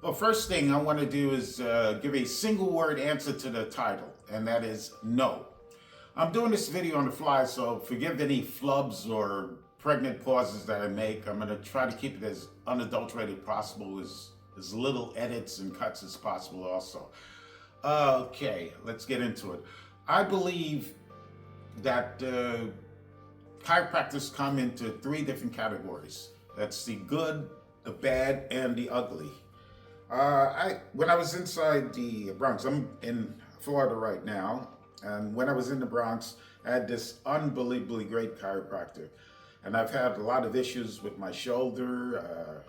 Well, first thing I want to do is give a single word answer to the title, and that is no. I'm doing this video on the fly, so forgive any flubs or pregnant pauses that I make. I'm going to try to keep it as unadulterated possible, as little edits and cuts as possible also. Okay, let's get into it. I believe that chiropractors come into three different categories. That's the good, the bad, and the ugly. When I was inside the Bronx, I'm in Florida right now, and when I was in the Bronx, I had this unbelievably great chiropractor, and I've had a lot of issues with my shoulder,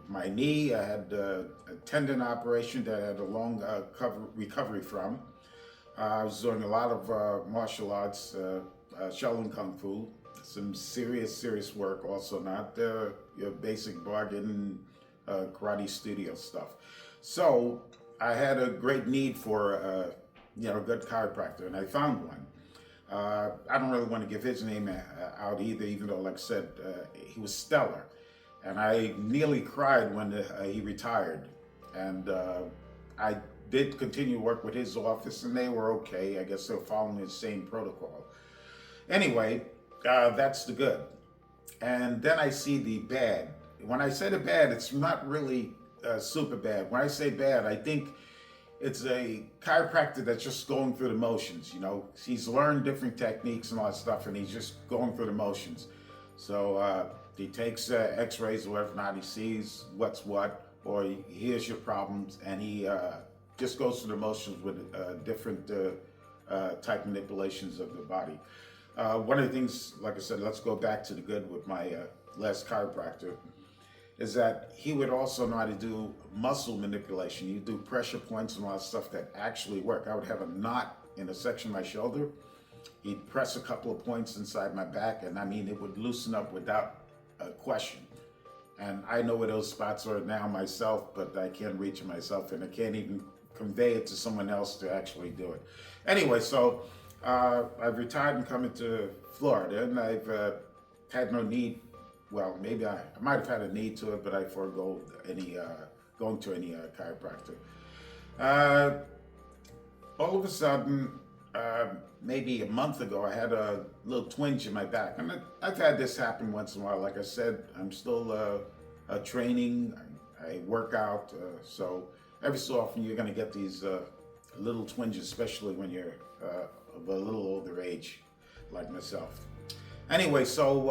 my knee. I had a tendon operation that I had a long recovery from. I was doing a lot of martial arts, Shaolin Kung Fu, some serious work also, not your basic bargain karate studio stuff. So I had a great need for a good chiropractor, and I found one. I don't really want to give his name out either, even though, like I said, he was stellar. And I nearly cried when he retired. And I did continue to work with his office, and they were okay. I guess they're following the same protocol. Anyway, that's the good. And then I see the bad. When I say the bad, it's not really super bad. When I say bad, I think it's a chiropractor that's just going through the motions. You know, he's learned different techniques and all that stuff, and he's just going through the motions. So he takes X-rays or whatever, not he sees what's what, or he hears your problems, and he just goes through the motions with different type manipulations of the body. One of the things, like I said, let's go back to the good with my last chiropractor, is that he would also know how to do muscle manipulation. You do pressure points and all that stuff that actually work. I would have a knot in a section of my shoulder. He'd press a couple of points inside my back, and I mean, it would loosen up without a question. And I know where those spots are now myself, but I can't reach it myself, and I can't even convey it to someone else to actually do it. Anyway, so I've retired and come into Florida, and I've had no need. Well, maybe I might have had a need to it, but I forego going to any chiropractor. All of a sudden, maybe a month ago, I had a little twinge in my back. And I've had this happen once in a while. Like I said, I'm still training. I work out. So every so often, you're going to get these little twinges, especially when you're of a little older age, like myself. Anyway, so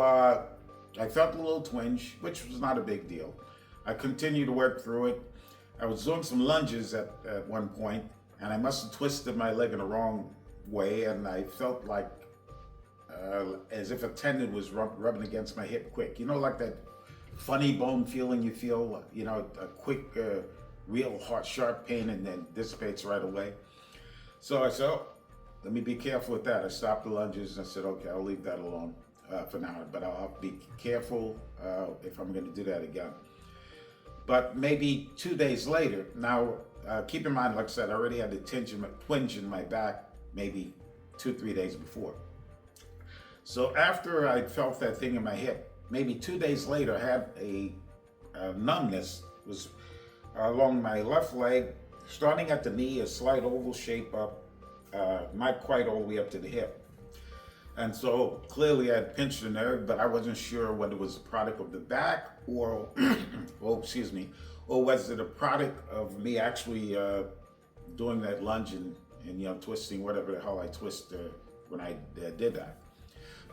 I felt a little twinge, which was not a big deal. I continued to work through it. I was doing some lunges at one point, and I must have twisted my leg in the wrong way, and I felt like as if a tendon was rubbing against my hip quick. You know, like that funny bone feeling you feel, a quick, real hard, sharp pain, and then dissipates right away. So I said, let me be careful with that. I stopped the lunges and I said, okay, I'll leave that alone for now, but I'll have to be careful if I'm going to do that again. But maybe 2 days later, now keep in mind, like I said, I already had a twinge in my back maybe 2-3 days before. So after I felt that thing in my hip, maybe 2 days later, I had a numbness was along my left leg, starting at the knee, a slight oval shape up, not quite all the way up to the hip. And so clearly I had pinched a nerve, but I wasn't sure whether it was a product of the back or, or was it a product of me actually doing that lunge and twisting whatever the hell I twist when I did that.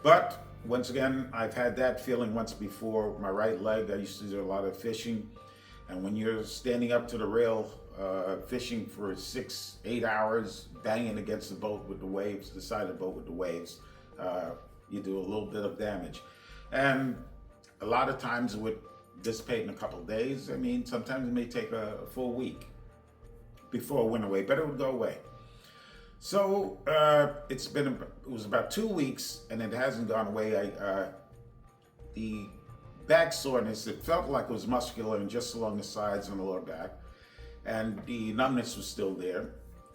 But once again, I've had that feeling once before. My right leg, I used to do a lot of fishing. And when you're standing up to the rail, fishing for 6-8 hours, banging against the boat with the waves, the side of the boat with the waves, you do a little bit of damage. And a lot of times it would dissipate in a couple of days. I mean, sometimes it may take a full week before it went away, but it would go away. So it was about 2 weeks, and it hasn't gone away. The back soreness, it felt like it was muscular and just along the sides and the lower back, and the numbness was still there.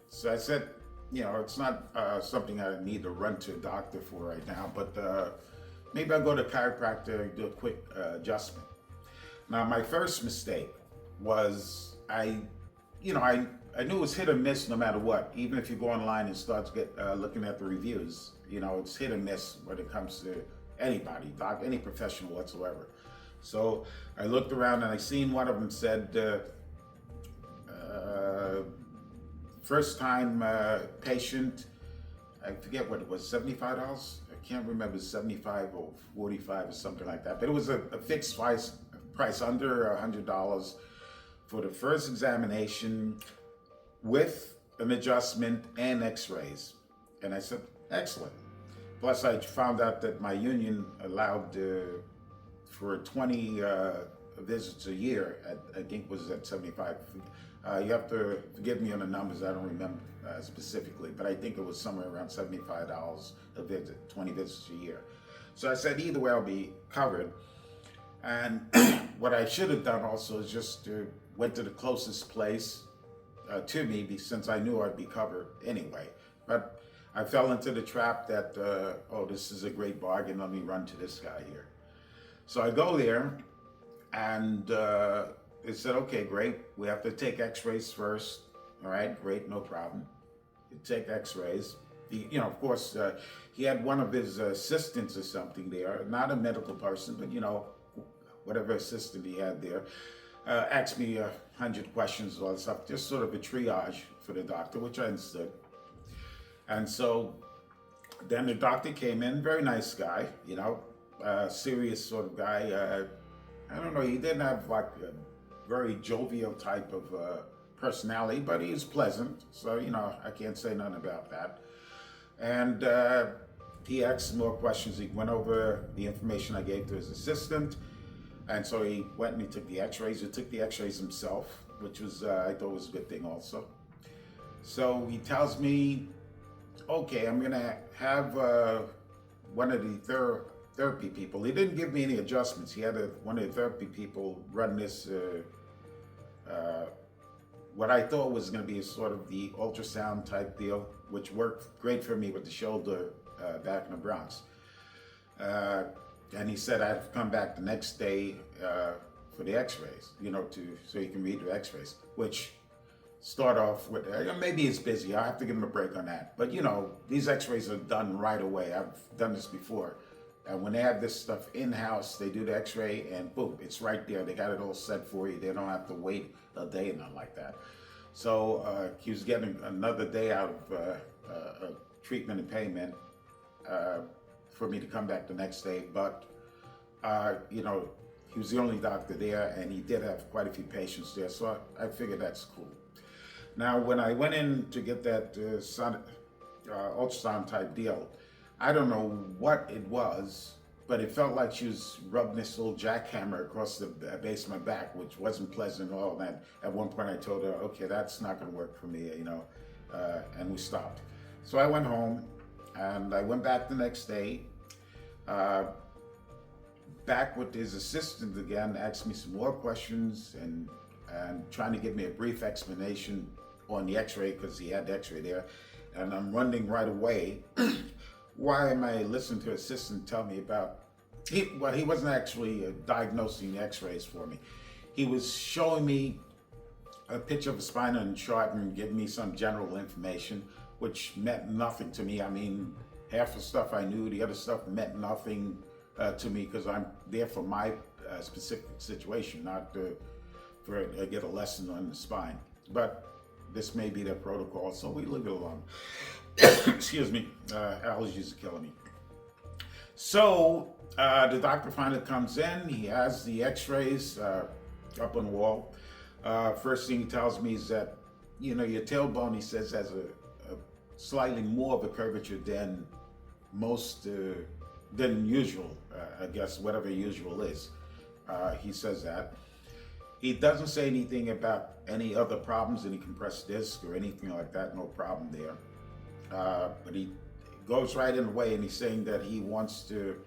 So I said, it's not something I need to run to a doctor for right now, but maybe I'll go to a chiropractor and do a quick adjustment. Now, my first mistake was I, you know, I knew it was hit or miss no matter what. Even if you go online and start to get looking at the reviews, you know, it's hit or miss when it comes to anybody, doc, any professional whatsoever. So I looked around and I seen one of them said, first time patient, I forget what it was, $75? I can't remember, 75 or 45 or something like that. But it was a fixed price under $100 for the first examination with an adjustment and x-rays. And I said, excellent. Plus I found out that my union allowed for 20 visits a year, I think was at 75. You have to forgive me on the numbers, I don't remember specifically, but I think it was somewhere around $75 a visit, 20 visits a year. So I said, either way I'll be covered. And what I should have done also is just went to the closest place to me, since I knew I'd be covered anyway. But I fell into the trap that, oh, this is a great bargain, let me run to this guy here. So I go there, and they said, okay, great, we have to take x-rays first. All right, great, no problem. You take x-rays. You know, of course, he had one of his assistants or something there, not a medical person, but, you know, whatever assistant he had there, asked me 100 questions, all that stuff, just sort of a triage for the doctor, which I understood. And so then the doctor came in, very nice guy, you know, serious sort of guy. I don't know, he didn't have like a very jovial type of personality, but he was pleasant. So, you know, I can't say nothing about that. And he asked some more questions. He went over the information I gave to his assistant. And so he went and he took the x-rays. He took the x-rays himself, which was, I thought was a good thing also. So he tells me, okay, I'm gonna have one of the therapy people. He didn't give me any adjustments. He had one of the therapy people run this, what I thought was gonna be a sort of the ultrasound type deal, which worked great for me with the shoulder back in the Bronx. And he said I have to come back the next day for the x-rays, you know, so he can read the x-rays, which start off with, maybe he's busy, I'll have to give him a break on that. But you know, these x-rays are done right away. I've done this before. And when they have this stuff in-house, they do the x-ray and boom, it's right there. They got it all set for you. They don't have to wait a day and nothing like that. So he was getting another day out of treatment and payment for me to come back the next day. But, you know, he was the only doctor there and he did have quite a few patients there. So I figured that's cool. Now, when I went in to get that ultrasound type deal, I don't know what it was, but it felt like she was rubbing this little jackhammer across the base of my back, which wasn't pleasant at all. And at one point I told her, okay, that's not gonna work for me, you know, and we stopped. So I went home and I went back the next day, back with his assistant again, asked me some more questions and trying to give me a brief explanation on the x-ray, because he had the x-ray there. And I'm wondering right away, why am I listening to an assistant tell me about, he wasn't actually diagnosing the x-rays for me. He was showing me a picture of a spinal chart and giving me some general information, which meant nothing to me. I mean, half the stuff I knew, the other stuff meant nothing to me, because I'm there for my specific situation, not for get a lesson on the spine. But this may be their protocol, so we leave it alone. Excuse me, allergies are killing me. So the doctor finally comes in. He has the x-rays up on the wall. First thing he tells me is that, you know, your tailbone, he says, has a slightly more of a curvature than than usual, I guess, whatever usual is. He says that. He doesn't say anything about any other problems, any compressed disc or anything like that, no problem there. But he goes right in the way and he's saying that he wants to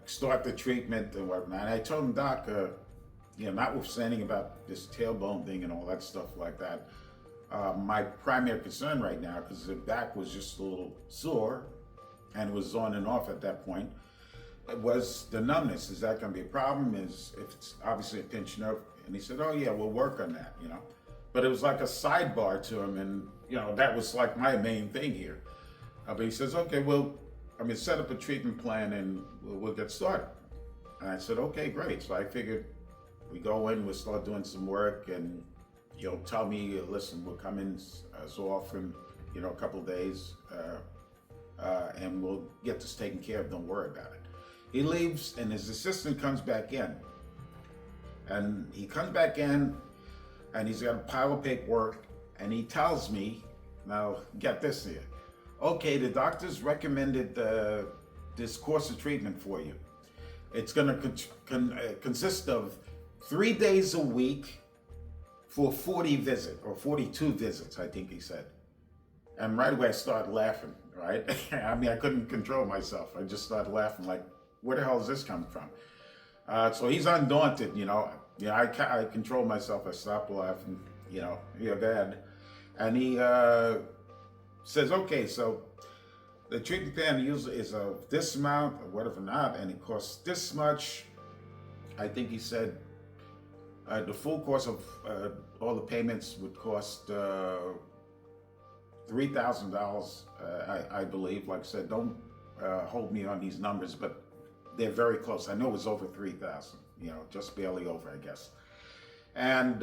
start the treatment and whatnot. And I told him, Doc, you know, notwithstanding about this tailbone thing and all that stuff like that, my primary concern right now, because the back was just a little sore and was on and off at that point, was the numbness. Is that going to be a problem? If it's obviously a pinched nerve, And he said, oh yeah, we'll work on that, But it was like a sidebar to him, and that was like my main thing here. But he says, okay, set up a treatment plan and we'll get started. And I said, okay, great. So I figured we go in, we'll start doing some work, and tell me, listen, we'll come in so often, a couple of days, and we'll get this taken care of. Don't worry about it. He leaves, and his assistant comes back in. And he comes back in, and he's got a pile of paperwork, and he tells me, now get this here. Okay, the doctors recommended this course of treatment for you. It's going to consist of 3 days a week for 40 visits, or 42 visits, I think he said. And right away I started laughing, right? I mean, I couldn't control myself. I just started laughing like, where the hell is this coming from? So he's undaunted, I control myself. I stopped laughing, go ahead. And he says, okay, so the treatment plan usually is of this amount or whatever not, and it costs this much. I think he said the full course of all the payments would cost $3,000, I believe. Like I said, don't hold me on these numbers, but they're very close. I know it was over 3,000, just barely over, I guess. And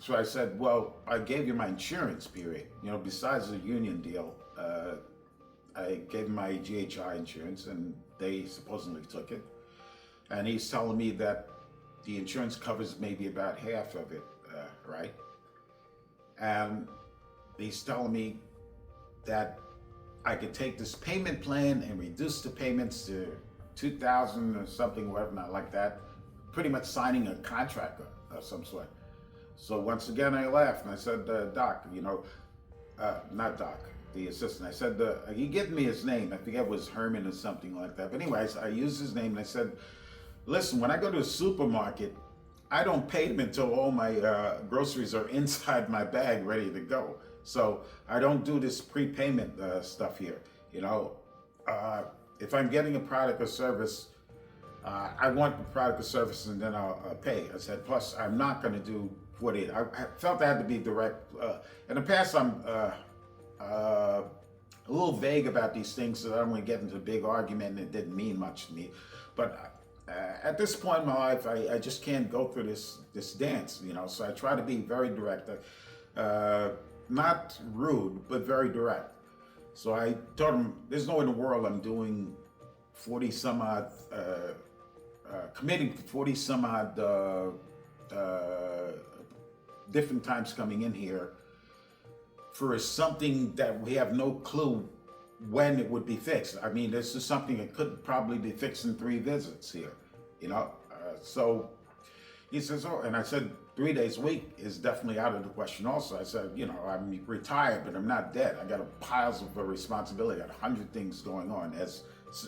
so I said, well, I gave you my insurance period. Besides the union deal, I gave him my GHI insurance, and they supposedly took it. And he's telling me that the insurance covers maybe about half of it, right? And he's telling me that I could take this payment plan and reduce the payments to 2,000 or something, whatever, not like that. Pretty much signing a contract of some sort. So once again, I laughed and I said, Doc, not Doc, the assistant. I said, he gave me his name. I forget it was Herman or something like that. But anyways, I used his name and I said, listen, when I go to a supermarket, I don't pay them until all my groceries are inside my bag ready to go. So I don't do this prepayment stuff here. If I'm getting a product or service, I want the product or service and then I'll pay. I said, plus I'm not going to do 48. I felt I had to be direct. In the past, I'm a little vague about these things, so I don't want to get into a big argument and it didn't mean much to me. But at this point in my life, I just can't go through this dance, so I try to be very direct. Not rude, but very direct. So I told him, there's no way in the world I'm doing 40 some odd, committing 40 some odd different times coming in here for something that we have no clue when it would be fixed. I mean, this is something that could probably be fixed in 3 visits here, so he says, oh, and I said, 3 days a week is definitely out of the question also. I said, I'm retired, but I'm not dead. I got piles of responsibility. I got 100 things going on. As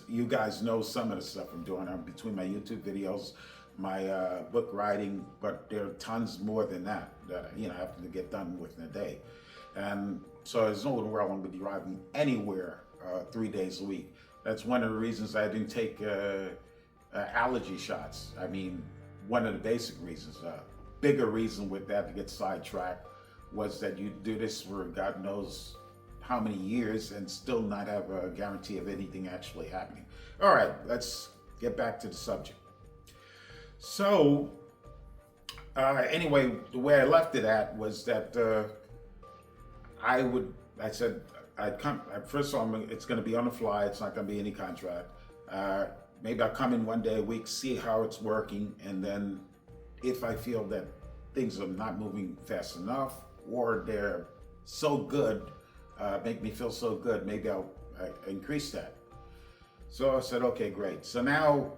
you guys know, some of the stuff I'm doing between my YouTube videos, my book writing, but there are tons more than that I have to get done within a day. And so there's no world I'm going to be driving anywhere 3 days a week. That's one of the reasons I didn't take allergy shots. I mean, one of the basic reasons. Bigger reason with that, to get sidetracked, was that you do this for God knows how many years and still not have a guarantee of anything actually happening. All right, let's get back to the subject. So anyway, the way I left it at was that I said I'd come, first of all, it's going to be on the fly. It's not going to be any contract. Maybe I'll come in 1 day a week, see how it's working, and then if I feel that things are not moving fast enough or they're so good, make me feel so good, maybe I'll increase that. So I said, okay, great. So now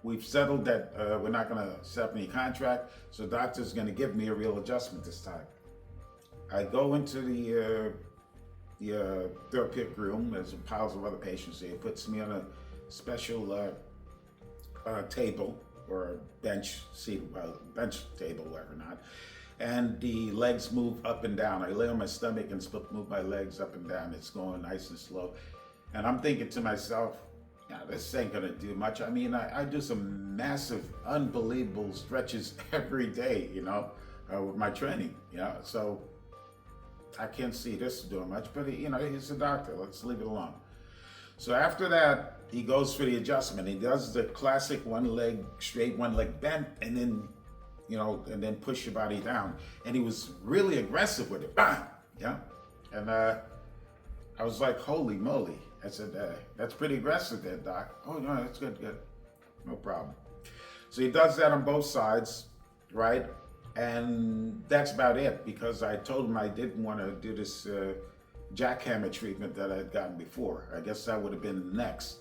we've settled that we're not going to set up any contract, so the doctor's going to give me a real adjustment this time. I go into the therapeutic room. There's piles of other patients there. He puts me on a special table, or a bench table, whatever not. And the legs move up and down. I lay on my stomach and move my legs up and down. It's going nice and slow. And I'm thinking to myself, yeah, this ain't gonna do much. I mean, I do some massive, unbelievable stretches every day, with my training, so I can't see this doing much, but he's a doctor. Let's leave it alone. So after that, he goes for the adjustment. He does the classic one leg straight, one leg bent, and then, and then push your body down. And he was really aggressive with it. Bam! Yeah. And I was like, holy moly. I said, that's pretty aggressive there, Doc. Oh, no, that's good. No problem. So he does that on both sides, right? And that's about it, because I told him I didn't want to do this jackhammer treatment that I had gotten before. I guess that would have been next.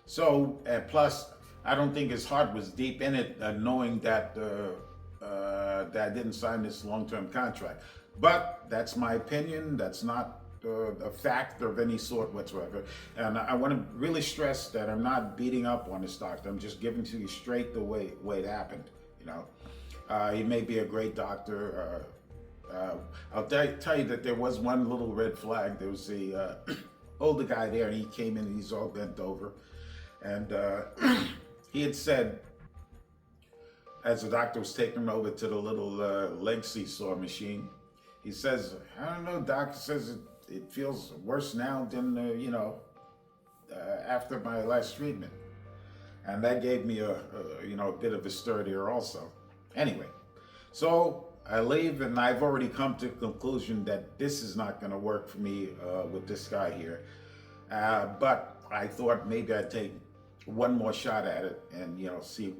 So, plus, I don't think his heart was deep in it, knowing that that I didn't sign this long-term contract. But that's my opinion. That's not a fact of any sort whatsoever. And I want to really stress that I'm not beating up on this doctor. I'm just giving to you straight the way it happened. He may be a great doctor. I'll tell you that there was one little red flag. There was a older guy there, and he came in and he's all bent over. And he had said, as the doctor was taking him over to the little leg seesaw machine, he says, I don't know, doctor says it feels worse now than, after my last treatment. And that gave me a bit of a stir there also. Anyway, so I leave, and I've already come to the conclusion that this is not going to work for me with this guy here. But I thought maybe I'd take one more shot at it and, see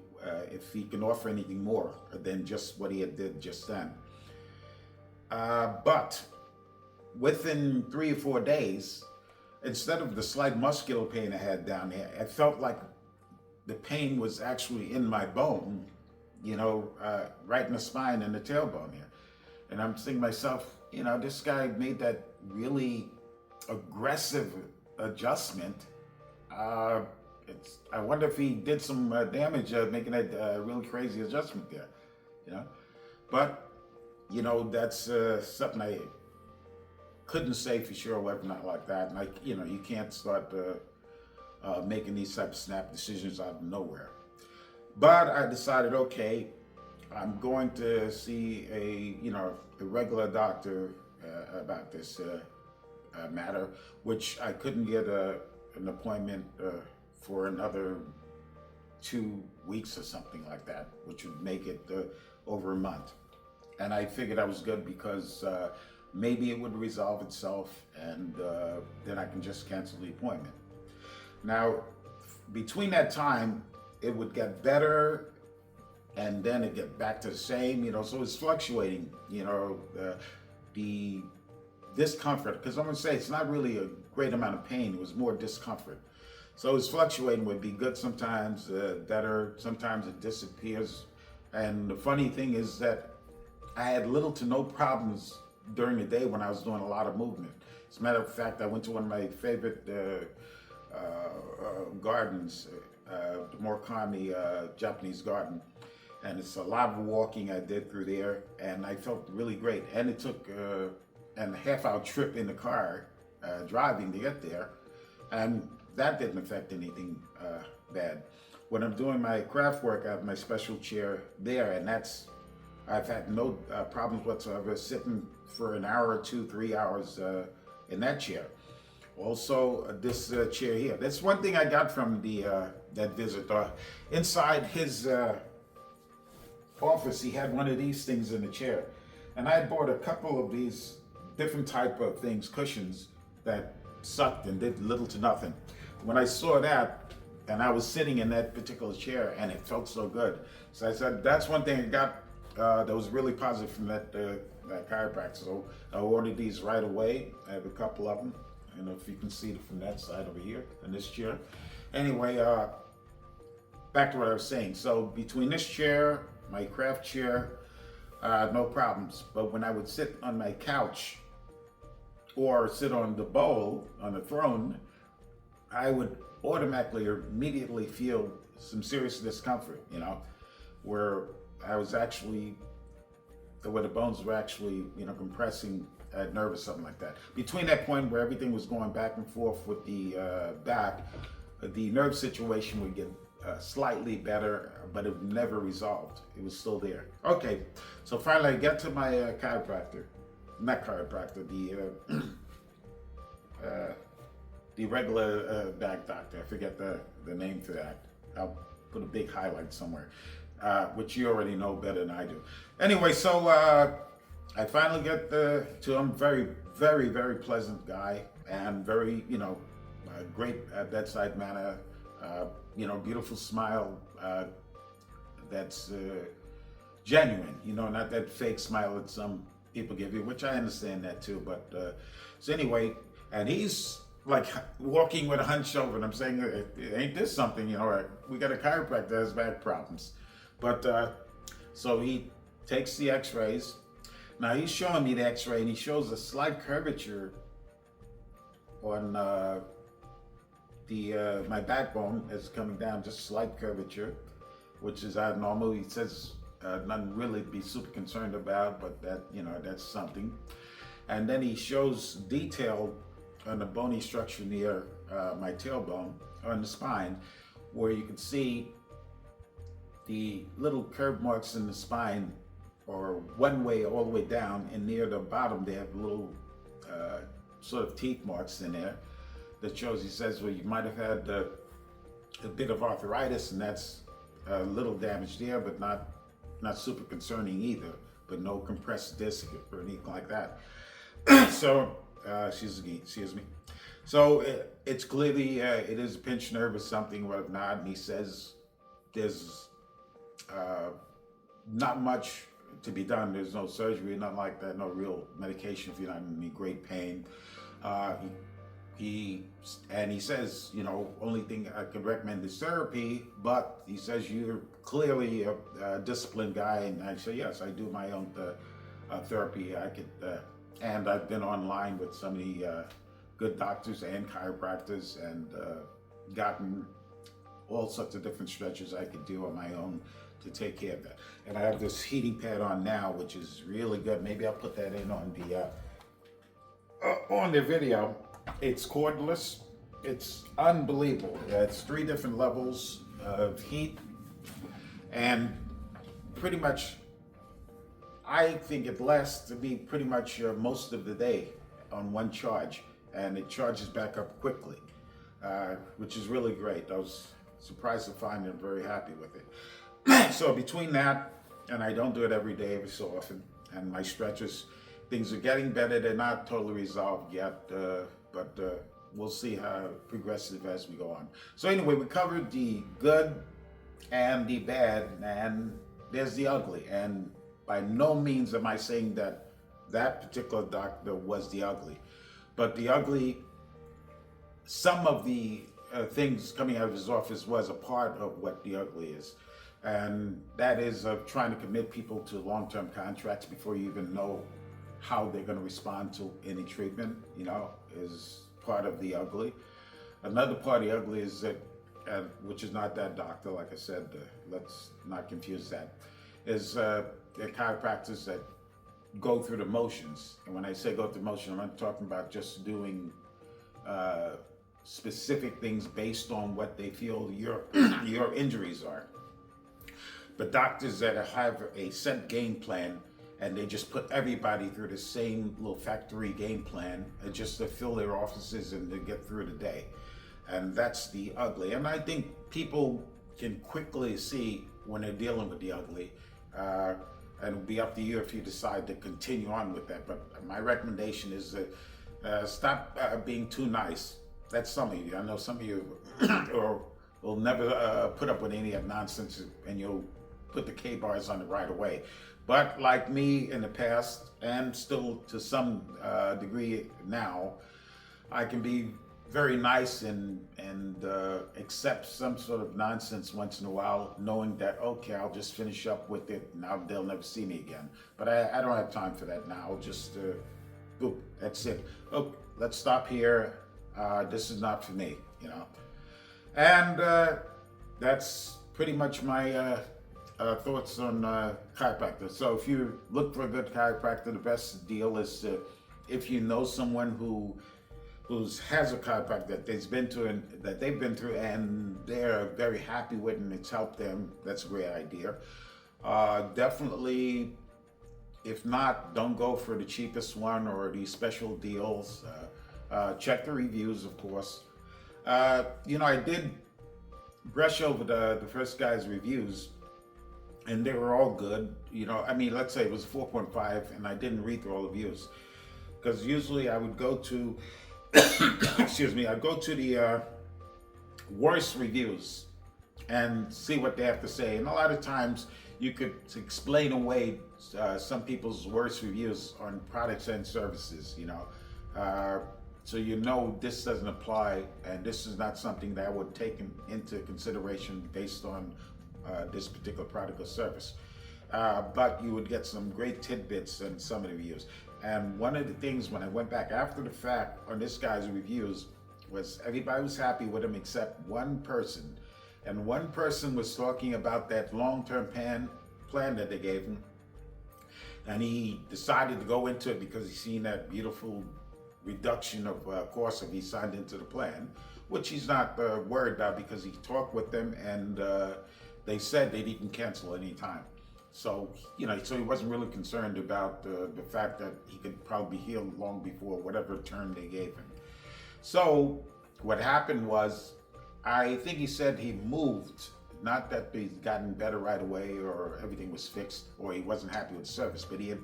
if he can offer anything more than just what he had did just then. But within 3 or 4 days, instead of the slight muscular pain I had down there, I felt like the pain was actually in my bone, right in the spine and the tailbone here. And I'm thinking to myself, this guy made that really aggressive adjustment. I wonder if he did some damage making that really crazy adjustment there, But, that's something I couldn't say for sure whether or not like that. And you can't start making these type of snap decisions out of nowhere. But I decided, okay, I'm going to see a regular doctor about this matter, which I couldn't get an appointment for another 2 weeks or something like that, which would make it over a month. And I figured I was good because maybe it would resolve itself, and then I can just cancel the appointment. Now, between that time, it would get better, and then it get back to the same, so it's fluctuating, the discomfort, because I'm gonna say it's not really a great amount of pain, it was more discomfort. So it's fluctuating, would be good sometimes, better, sometimes it disappears. And the funny thing is that I had little to no problems during the day when I was doing a lot of movement. As a matter of fact, I went to one of my favorite gardens, the Murakami Japanese garden, and it's a lot of walking I did through there, and I felt really great. And it took a half-hour trip in the car driving to get there, and that didn't affect anything bad. When I'm doing my craft work, I have my special chair there, and I've had no problems whatsoever sitting for an hour or 2, 3 hours in that chair. Also, this chair here. That's one thing I got from that visit. Inside his office, he had one of these things in the chair. And I bought a couple of these different type of things, cushions, that sucked and did little to nothing. When I saw that, and I was sitting in that particular chair, and it felt so good. So I said, that's one thing I got that was really positive from that chiropractor. So I ordered these right away. I have a couple of them. I don't know if you can see it from that side over here in this chair. Anyway, back to what I was saying. So between this chair, my craft chair, no problems. But when I would sit on my couch or sit on the bowl, on the throne, I would automatically or immediately feel some serious discomfort, where I was actually, where the bones were actually, compressing at nerve or something like that. Between that point where everything was going back and forth with the back, the nerve situation would get slightly better, but it never resolved. It was still there. Okay, so finally I get to my chiropractor, not chiropractor, the regular back doctor. I forget the name for that. I'll put a big highlight somewhere, which you already know better than I do. Anyway, so I finally get to him. Very, very, very pleasant guy, and very, great bedside manner. Beautiful smile. That's genuine. Not that fake smile that some people give you, which I understand that too. But so anyway, and he's like walking with a hunched over, and I'm saying, ain't this something? We got a chiropractor that has back problems. But so he takes the x-rays. Now he's showing me the x-ray, and he shows a slight curvature on my backbone is coming down, just slight curvature, which is abnormal. He says nothing really to be super concerned about, but that's something. And then he shows detail on the bony structure near my tailbone, on the spine, where you can see the little curve marks in the spine, or one way all the way down, and near the bottom they have little sort of teeth marks in there that shows, he says, well, you might have had a bit of arthritis, and that's a little damage there, but not super concerning either, but no compressed disc or anything like that. So, excuse me. So it's clearly, it is a pinched nerve or something, whatnot, and he says there's not much to be done. There's no surgery, nothing like that, no real medication if you're not in any great pain. He says, only thing I could recommend is therapy, but he says you're clearly a disciplined guy, and I say, yes, I do my own therapy. And I've been online with so many good doctors and chiropractors, and gotten all sorts of different stretches I could do on my own to take care of that. And I have this heating pad on now, which is really good. Maybe I'll put that in on the video. It's cordless. It's unbelievable. It's 3 different levels of heat, and pretty much I think it lasts to be pretty much most of the day on one charge, and it charges back up quickly, which is really great. I was surprised to find it. I'm very happy with it. So between that, and I don't do it every day, every so often, and my stretches, things are getting better. They're not totally resolved yet, but we'll see how progressive as we go on. So anyway, we covered the good and the bad, and there's the ugly. And by no means am I saying that that particular doctor was the ugly, but the ugly, some of the things coming out of his office was a part of what the ugly is. And that is of trying to commit people to long-term contracts before you even know how they're going to respond to any treatment, is part of the ugly. Another part of the ugly is that, which is not that doctor, like I said, let's not confuse that, is the chiropractors that go through the motions. And when I say go through the motion, I'm not talking about just doing specific things based on what they feel your injuries are. But doctors that have a set game plan, and they just put everybody through the same little factory game plan, just to fill their offices and to get through the day. And that's the ugly. And I think people can quickly see when they're dealing with the ugly. And it'll be up to you if you decide to continue on with that. But my recommendation is that stop being too nice. That's some of you. I know some of you will never put up with any of nonsense, and you'll put the K-bars on it right away. But like me in the past, and still to some degree now, I can be very nice and accept some sort of nonsense once in a while, knowing that, okay, I'll just finish up with it, now they'll never see me again. But I don't have time for that now. I'll just, boop, that's it. Oh, let's stop here. This is not for me, And that's pretty much my thoughts on chiropractor. So if you look for a good chiropractor, the best deal is if you know someone who who has a chiropractor that they've been through, and they're very happy with, and it's helped them. That's a great idea. Definitely, if not, don't go for the cheapest one or the special deals. Check the reviews, of course. I did brush over the first guy's reviews, and they were all good. Let's say it was 4.5, and I didn't read through all the reviews because usually I would go to, excuse me, I'd go to the worst reviews and see what they have to say. And a lot of times you could explain away some people's worst reviews on products and services, so this doesn't apply, and this is not something that I would take into consideration based on this particular product or service. But you would get some great tidbits in some of the reviews. And one of the things when I went back after the fact on this guy's reviews was everybody was happy with him except one person. And one person was talking about that long-term plan that they gave him. And he decided to go into it because he's seen that beautiful reduction of course if he signed into the plan, which he's not worried about because he talked with them and they said they didn't cancel any time. So he wasn't really concerned about the fact that he could probably be healed long before whatever term they gave him. So what happened was, I think he said he moved, not that he's gotten better right away or everything was fixed or he wasn't happy with the service, but he had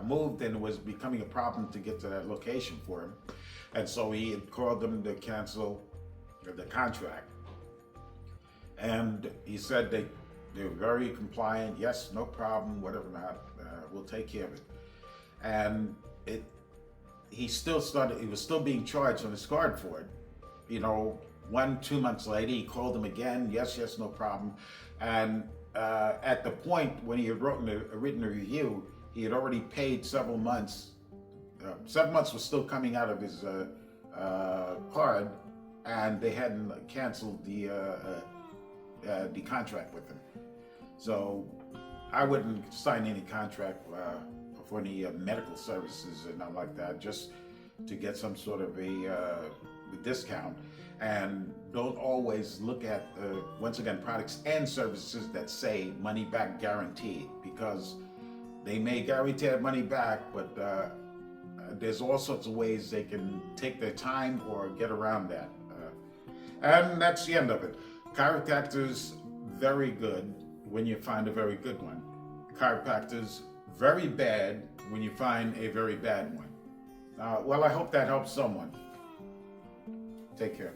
moved and it was becoming a problem to get to that location for him. And so he had called them to cancel the contract. And he said they were very compliant. Yes, no problem, whatever not, we'll take care of it. And he was still being charged on his card for it. 2 months later, he called him again. Yes, no problem. And at the point when he had written a review, he had already paid several months. 7 months was still coming out of his card, and they hadn't canceled the contract with him. So I wouldn't sign any contract for any medical services and not like that, just to get some sort of a discount. And don't always look at, once again, products and services that say money back guaranteed, because they may guarantee that money back, but there's all sorts of ways they can take their time or get around that. And that's the end of it. Chiropractors, very good when you find a very good one. Chiropractors, very bad when you find a very bad one. Well, I hope that helps someone. Take care.